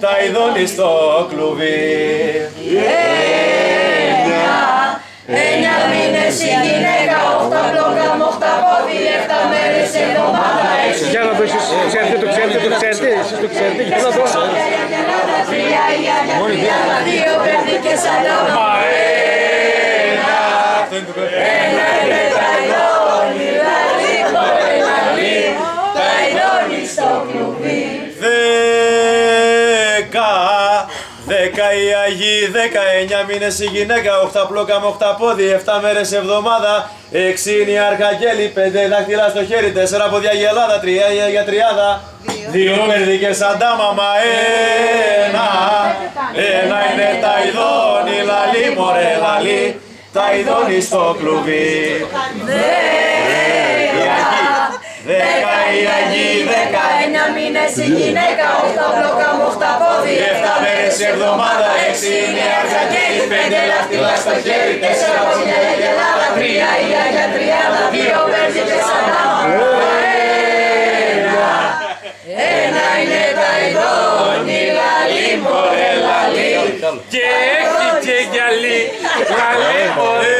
τα ειδώνει στο κλουβί. 9 μήνες η γυναίκα, 8 μπλόκα με 8 πόδι, 7 μέρες εβδομάδα, 6. Για να το εσείς ξέρετε, το ξέρετε, εσείς το ξέρετε, για να το... 2 παιδί και 40. Μα ένα είναι τα ειδώνει, τα ειδώνει στο κλουβί. 10 οι Αγίοι, 19 μήνες η γυναίκα, 8 πλόκα με 8 πόδι, 7 μέρες εβδομάδα, 6 είναι οι Αρχαγγέλοι, 5 δάχτυλα στο χέρι, 4 πόδια η Ελλάδα, 3 η Αγία Τριάδα, 2 περδικές σαν τα μαμά, ένα είναι τα ειδώνει, λαλί μωρέ λαλί, τα ειδώνει στο κλουβί. 10 οι Αγίοι, 19 μήνες η γυναίκα, 8 πλόκα με 8 πόδι, 7 μέρες εβδομάδα, 6 είναι οι Αρχαγγέλοι, 5 δάχτυλα στο χέρι, 4 πόδια η Ελλάδα, 3 η Αγία Τριάδα, 2 περδικές σαν τα μαμά, ένα είναι τα ειδώνει, λαλί μωρέ λαλί, Και έχει και γυαλί, λαλί μωρέ.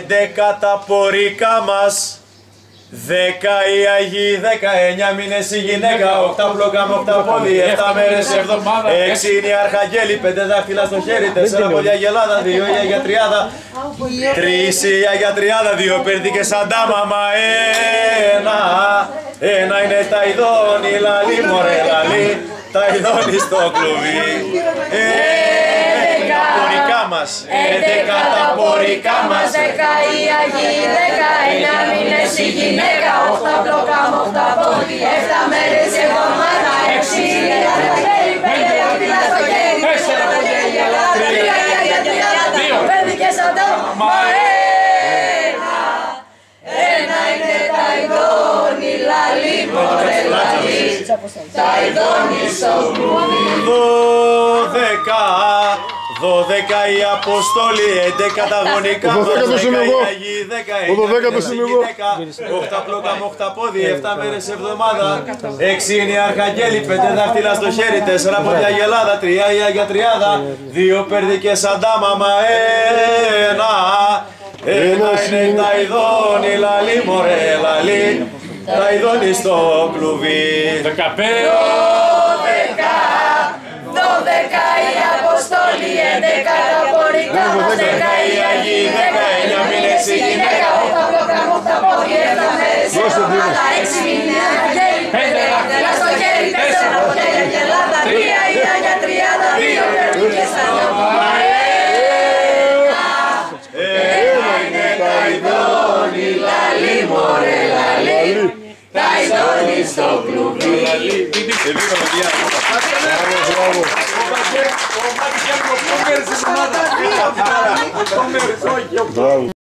11 τα πορικά μας, 10 οι Αγίοι, 19 μήνες η γυναίκα, 8 πλόκα με 8 πόδι, 7 μέρες εβδομάδα, 6 είναι οι Αρχαγγέλοι, 5 δάχτυλα στο χέρι, 4 πόδια η Ελλάδα, 2 η Αγία Τριάδα, 3 η Αγία Τριάδα, 2 περδικές σαν τα μαμά, ένα είναι τα ειδώνει, λαλί μωρέ λαλί, τα ειδώνει στο κλουβί. 11 τα πορικά μας, 11 τα πορικά μας, 10 οι Αγίοι, 19 μήνες η γυναίκα, 8 πλόκα με 8 πόδι, 7 μέρες εβδομάδα, 6 είναι οι Αρχαγγέλοι, 5 δάχτυλα στο χέρι, 4 πόδια η Ελλάδα, 3 η Αγία Τριάδα, 2 παιδικές σαν τα μαμά, ένα είναι τα ειδώνει, λαλί μωρέ λαλί, τα ειδώνει στο κλουβί. 12 οι Αποστόλοι, 11 τα γονικά μας, 10 οι Αγίοι, 19 η γυναίκα, 8 πλόκα με 8 πόδι, 7 μέρες εβδομάδα, 6 είναι οι Αρχαγγέλοι, 5 δάχτυλα στο χέρι, 4 πόδια η Ελλάδα, 3 η Αγία Τριάδα, 2 περδικές σαν τα μαμά, ένα είναι τα ειδώνει, λαλί μωρέ λαλί, τα ειδώνει στο κλουβί. 15. 12 οι Αποστόλοι, 11 τα πορικά μας, 10 οι Αγίοι, 19 μήνες η γυναίκα, 8 πλόκα με 8 πόδι, 7 μέρες εβδομάδα, 6 είναι οι Αρχαγγέλοι, 5 δάχτυλα στο χέρι, 4 πόδια η Ελλάδα, 3 η Αγία Τριάδα, 2 περδικές σαν τα μαμά, ένα είναι τα ειδώνει, λαλί μωρέ λαλί, τα ειδώνει στο κλουβί. Μπράβο.